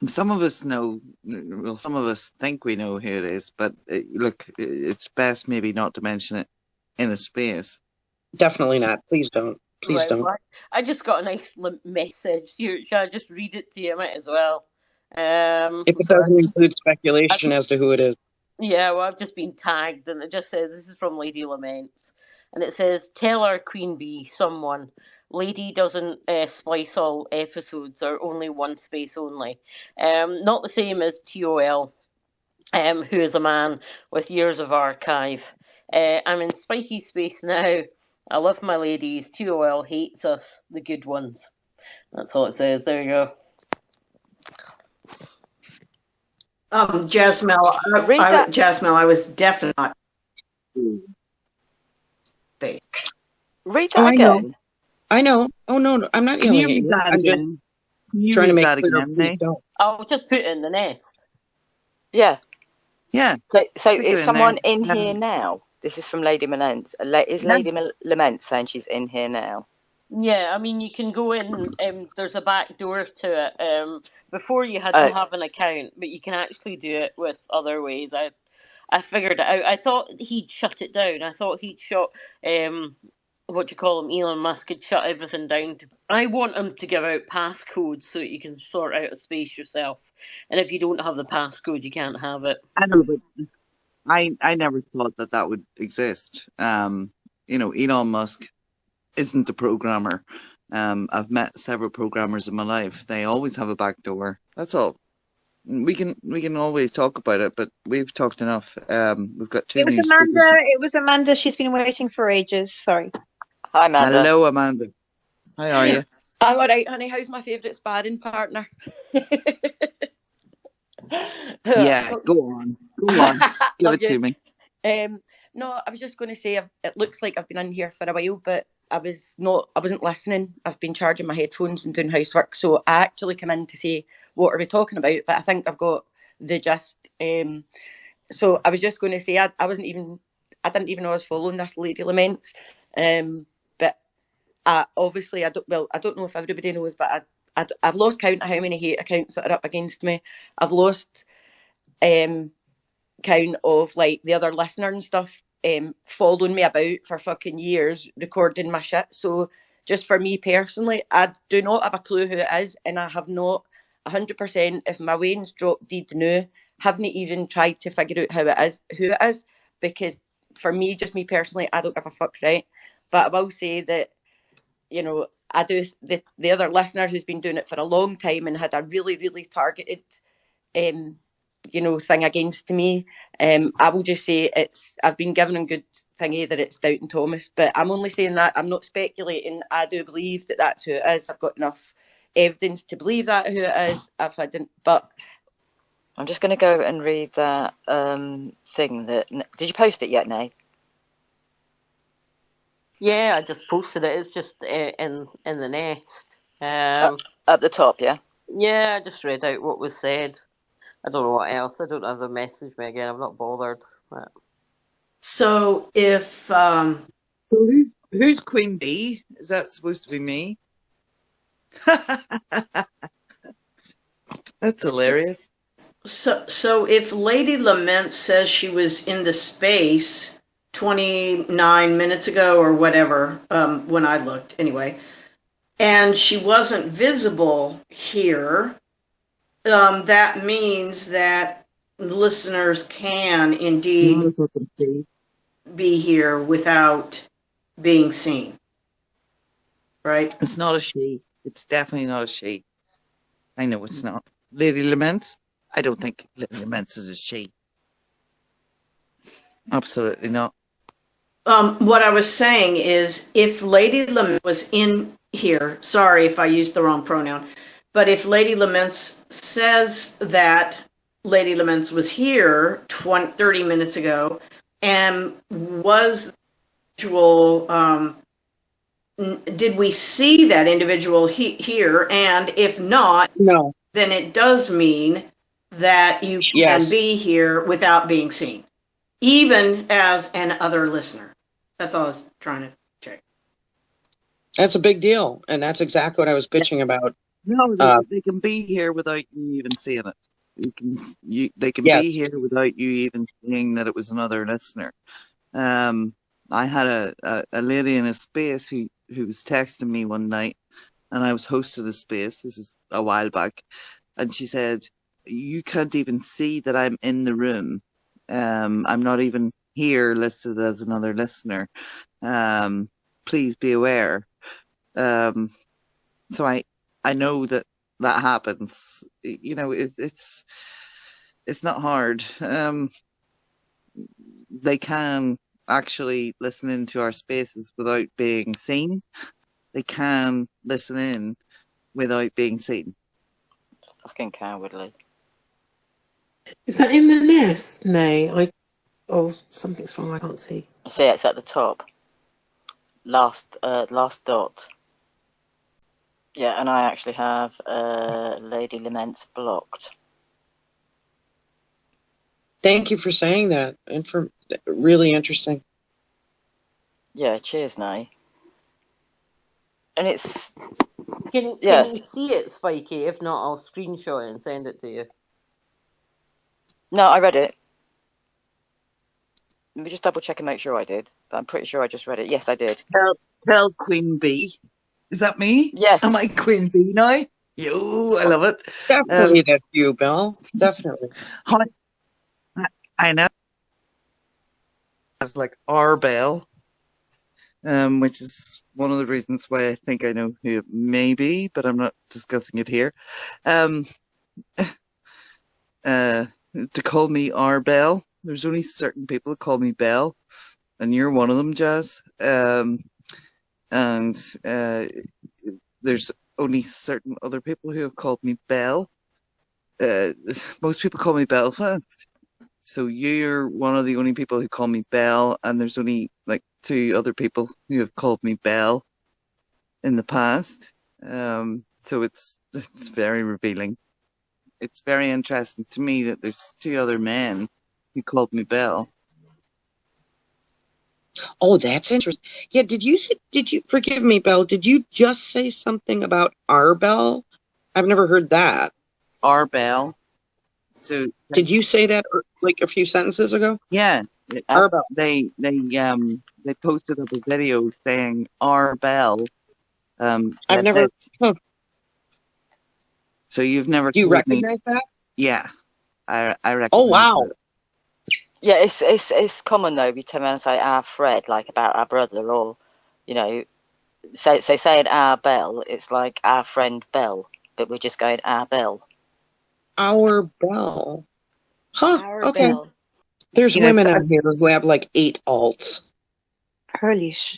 Some of us know, well, some of us think we know who it is, but look, it's best maybe not to mention it in a space. Definitely not. Please don't. Please Right. don't. Well, I just got a nice message. Shall I just read it to you? I might as well. If it So doesn't include I've, speculation as to who it is. yeah, well, I've just been tagged, and it just says this is from Lady Laments, and it says, "Tell our Queen Bee, someone, Lady doesn't splice all episodes, or only one space only. Not the same as TOL, who is a man with years of archive. I'm in spiky space now. I love my ladies. TOL hates us, the good ones." That's all it says. There you go. Jasmine, Read that. Jasmine, I was definitely not fake. Read Oh, that I know. again. I know. Oh, no, no, I'm not Can you yelling at read you. that I'm just again? Can you trying to read make that clear, again, please Nate? don't. I'll just put it in the nest. Yeah. Yeah, So stick it is in there. someone in here now? This is from Lady Lament. Is Yeah. Lady Lament saying she's in here now? Yeah, I mean, you can go in. There's a back door to it. Before you had to Oh, have an account, but you can actually do it with other ways. I figured it out. I thought he'd shut it down. I thought he'd shut what do you call him, Elon Musk had shut everything down. I want him to give out passcodes so that you can sort out a space yourself. And if you don't have the passcode, you can't have it. I know, but I never thought that that would exist. Elon Musk isn't a programmer. I've met several programmers in my life. They always have a back door. That's all. We can always talk about it, but we've talked enough. We've got It two was new speakers. Amanda. It was Amanda. She's been waiting for ages. Sorry. hi, Amanda. Hello, Amanda. How are you? I'm all right, honey. How's my favourite sparring partner? Yeah, go on. Go on. Give Love it you. to me. No, I was just going to say it looks like I've been in here for a while, but I wasn't listening. I've been charging my headphones and doing housework, so I actually come in to say what are we talking about. But I think I've got the gist. So I was just going to say I didn't even know I was following this Lady Laments. But obviously I don't know if everybody knows, but I've lost count of how many hate accounts that are up against me. I've lost um count of like the other listener and stuff following me about for fucking years, recording my shit. So just for me personally, I do not have a clue who it is, and I have not 100%, if my Wayne's drop deed new, haven't even tried to figure out who it is, because for me, just me personally, I don't give a fuck, right? But I will say that, I do, the other listener who's been doing it for a long time and had a really, really targeted um, thing against me. I will just say I've been given a good thingy that it's Doubting Thomas, but I'm only saying that. I'm not speculating. I do believe that that's who it is. I've got enough evidence to believe that who it is. If I didn't, but I'm just going to go and read that thing that. Did you post it yet, Nate? yeah, I just posted it. It's just in the nest. At the top, yeah? Yeah, I just read out what was said. I don't know what else. I don't have them message me again. I'm not bothered. But... So if So who's Queen Bee? Is that supposed to be me? That's hilarious. so if Lady Lament says she was in the space 29 minutes ago or whatever, when I looked anyway, and she wasn't visible here, that means that listeners can Not indeed a fucking she. be here without being seen, right? It's not a she. It's definitely not a she. I know it's not. Lady Laments? I don't think Lady Laments is a she. Absolutely not. What I was saying is, if Lady Lament was in here, sorry if I used the wrong pronoun, but if Lady Laments says that Lady Laments was here 30 minutes ago and was individual, did we see that individual here? And if not, No. then it does mean that you can Yes. be here without being seen, even as an other listener. That's all I was trying to check. That's a big deal. And that's exactly what I was bitching about. No, Uh, they can be here without you even seeing it. They can yes. be here without you even seeing that it was another listener. Um, I had a lady in a space who was texting me one night, and I was hosting a space. This is a while back, and she said, "You can't even see that I'm in the room. I'm not even here listed as another listener. Um, please be aware." Um, so I know that that happens. You know, it's not hard. They can actually listen into our spaces without being seen. They can listen in without being seen. Fucking cowardly. Is that in the nest? Oh, something's wrong. I can't see. See, it's at the top. Last dot. Yeah, and I actually have Lady Laments blocked. Thank you for saying that. And for really interesting. Yeah, cheers, Nay. And it's Can yeah. you see it, Spiky? If not, I'll screenshot it and send it to you. No, I read it. Let me just double check and make sure I did. But I'm pretty sure I just read it. Yes, I did. Tell Queen Bee. Is that me? Yes. Am I Queen Bee now? Yo, I love it. Definitely that's you, Bill. Definitely. Hi, I know. It's like our bell, which is one of the reasons why I think I know who it may be, but I'm not discussing it here. Um, to call me our bell, there's only certain people that call me Bell, and you're one of them, Jazz. And there's only certain other people who have called me Bell. Most people call me Belfast. So you're one of the only people who call me Bell, and there's only like two other people who have called me Bell in the past. So it's very revealing. It's very interesting to me that there's two other men who called me Bell. Oh, that's interesting. Yeah, did you forgive me, Belle? Did you just say something about our Bell? I've never heard that. Our Bell. So Did you say that like a few sentences ago? yeah, Our Bell. they posted up a video saying our Bell. I've Said never. this. Huh. So you've never Do you told me. recognize that? Yeah, I Oh, recognize wow. that. Yeah, it's common though. We turn around and say our Fred, like about our brother, or you know, so saying our Bell, it's like our friend Bell, but we're just going our Bell. Our Bell. Huh. Our Okay. Bell. There's You know, women out here who have like 8 alts,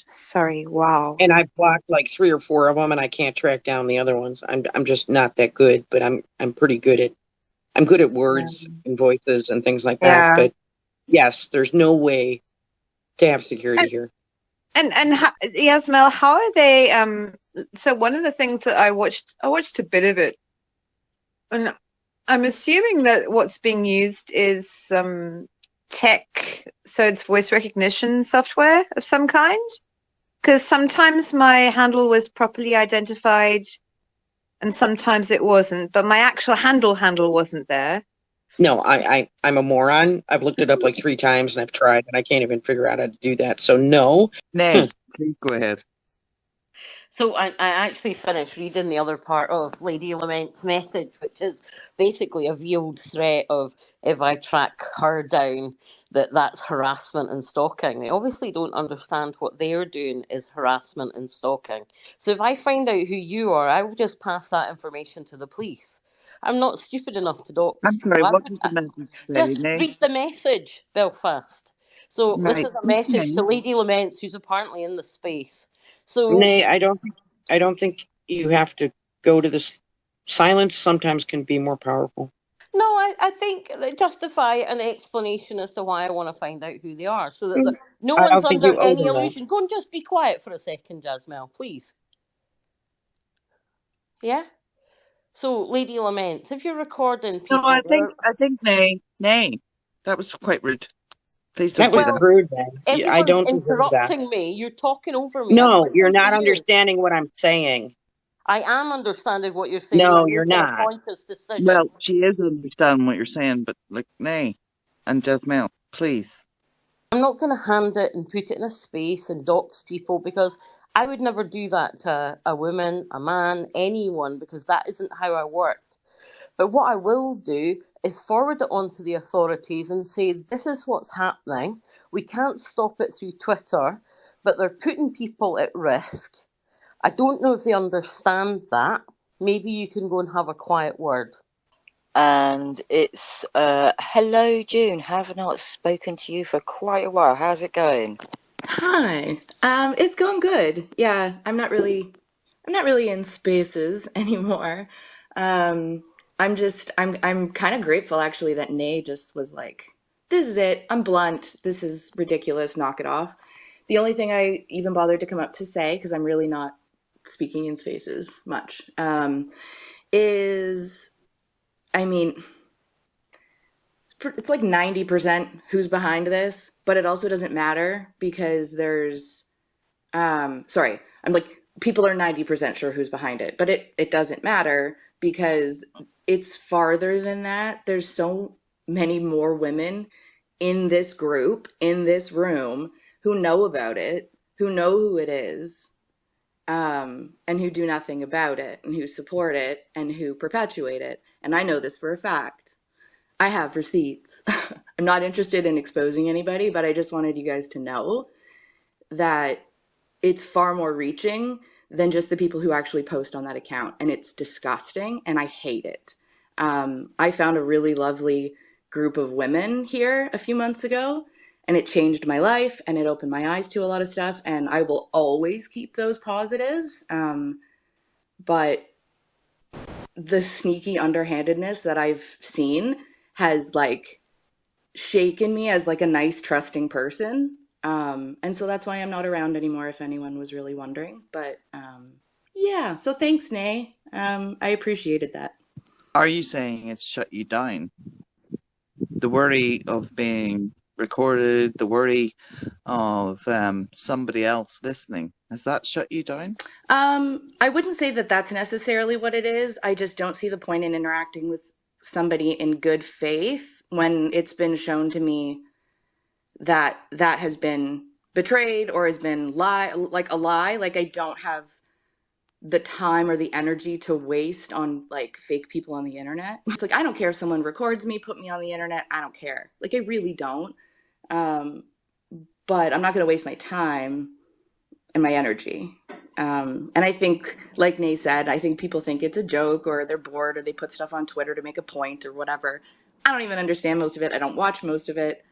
sorry, wow. and I've blocked like 3 or 4 of them, and I can't track down the other ones. I'm just not that good, but I'm pretty good at words Um, and voices and things like that. yeah. But yes, there's no way to have security here. And Yasmel, how are they? So one of the things that I watched a bit of it, and I'm assuming that what's being used is tech, so it's voice recognition software of some kind. Because sometimes my handle was properly identified, and sometimes it wasn't. But my actual handle wasn't there. No, I'm a moron. I've looked it up like 3 times and I've tried and I can't even figure out how to do that. So no. Nay, please go ahead. So I actually finished reading the other part of Lady Lament's message, which is basically a veiled threat of if I track her down, that's harassment and stalking. They obviously don't understand what they're doing is harassment and stalking. So if I find out who you are, I will just pass that information to the police. I'm not stupid enough to dox I'm sorry, people. what did the message say, Just Nay? read the message, Belfast. So this Right, is a message to okay. Lady Laments, who's apparently in the space. So Nay, I don't think you have to go to this. Silence sometimes can be more powerful. no, I think they justify an explanation as to why I want to find out who they are, so that no I one's don't think under you owe any them that. illusion. Go and just be quiet for a second, Jasmine, please. Yeah. So, Lady Laments, if you're recording No, people, I think Nay. That was quite rude. Please don't That do was that. well, rude, man. I everyone's don't deserve that. interrupting me. You're talking over me. I'm No, you're listening to not you. understanding what I'm saying. I am understanding what you're saying. You're No, you're making a not. conscious decision. Well, she is understanding what you're saying, but like, nay. And Jasmine, please. I'm not going to hand it and put it in a space and dox people, because I would never do that to a woman, a man, anyone, because that isn't how I work. But what I will do is forward it on to the authorities and say, this is what's happening. We can't stop it through Twitter, but they're putting people at risk. I don't know if they understand that. Maybe you can go and have a quiet word. And it's hello, June. Have not spoken to you for quite a while. How's it going? Hi. It's going good. Yeah, I'm not really in spaces anymore. I'm kind of grateful actually that Nay just was like, this is it. I'm blunt. This is ridiculous. Knock it off. The only thing I even bothered to come up to say, because I'm really not speaking in spaces much, is, I mean, it's like 90% who's behind this, but it also doesn't matter because there's sorry, I'm like, people are 90% sure who's behind it, but it doesn't matter because it's farther than that. There's so many more women in this group, in this room, who know about it, who know who it is, and who do nothing about it, and who support it, and who perpetuate it. And I know this for a fact. I have receipts. I'm not interested in exposing anybody, but I just wanted you guys to know that it's far more reaching than just the people who actually post on that account. And it's disgusting and I hate it. I found a really lovely group of women here a few months ago and it changed my life and it opened my eyes to a lot of stuff. And I will always keep those positives. But the sneaky underhandedness that I've seen has like shaken me as like a nice, trusting person. And so that's why I'm not around anymore, if anyone was really wondering. But yeah, so thanks, Nay. I appreciated that. Are you saying it's shut you down? The worry of being recorded, the worry of somebody else listening, has that shut you down? I wouldn't say that that's necessarily what it is. I just don't see the point in interacting with somebody in good faith when it's been shown to me that that has been betrayed or has been like a lie. Like I don't have the time or the energy to waste on like fake people on the internet. It's like I don't care if someone records me, put me on the internet. I don't care. Like I really don't. But I'm not going to waste my time and my energy. And I think, like Nay said, I think people think it's a joke or they're bored or they put stuff on Twitter to make a point or whatever. I don't even understand most of it. I don't watch most of it.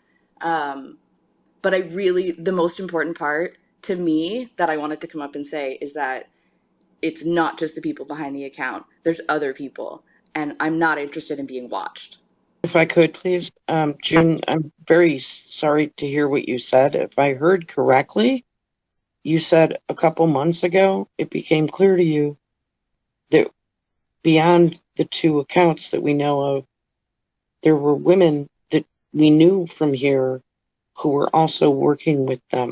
But the most important part to me that I wanted to come up and say is that it's not just the people behind the account. There's other people, and I'm not interested in being watched. If I could, please, June, I'm very sorry to hear what you said. If I heard correctly, you said a couple months ago it became clear to you that beyond the two accounts that we know of, there were women that we knew from here who were also working with them.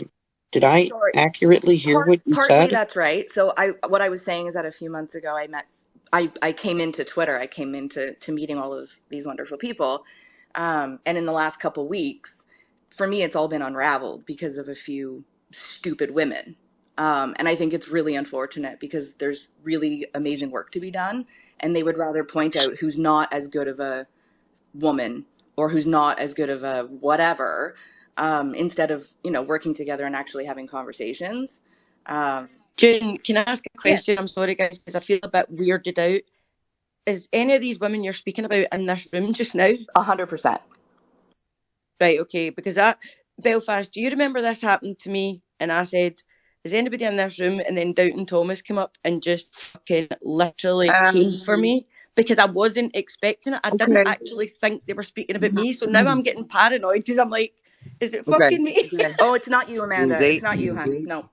Did I accurately hear what you Partly said? that's right. So what I was saying is that a few months ago I came into Twitter. I came into meeting all of these wonderful people. And in the last couple weeks, for me, it's all been unraveled because of a few stupid women. And I think it's really unfortunate because there's really amazing work to be done. And they would rather point out who's not as good of a woman or who's not as good of a whatever, instead of, working together and actually having conversations. June, can I ask a Yeah. question? I'm sorry, guys, because I feel a bit weirded out. Is any of these women you're speaking about in this room just now? 100%. Right, okay, because Belfast, do you remember this happened to me? And I said, is anybody in this room? And then Downton Thomas came up and just fucking literally came for me because I wasn't expecting it. I didn't actually think they were speaking about me. So now I'm getting paranoid because I'm like, is it fucking me? Oh, it's not you, Amanda. It's not you, hon. No.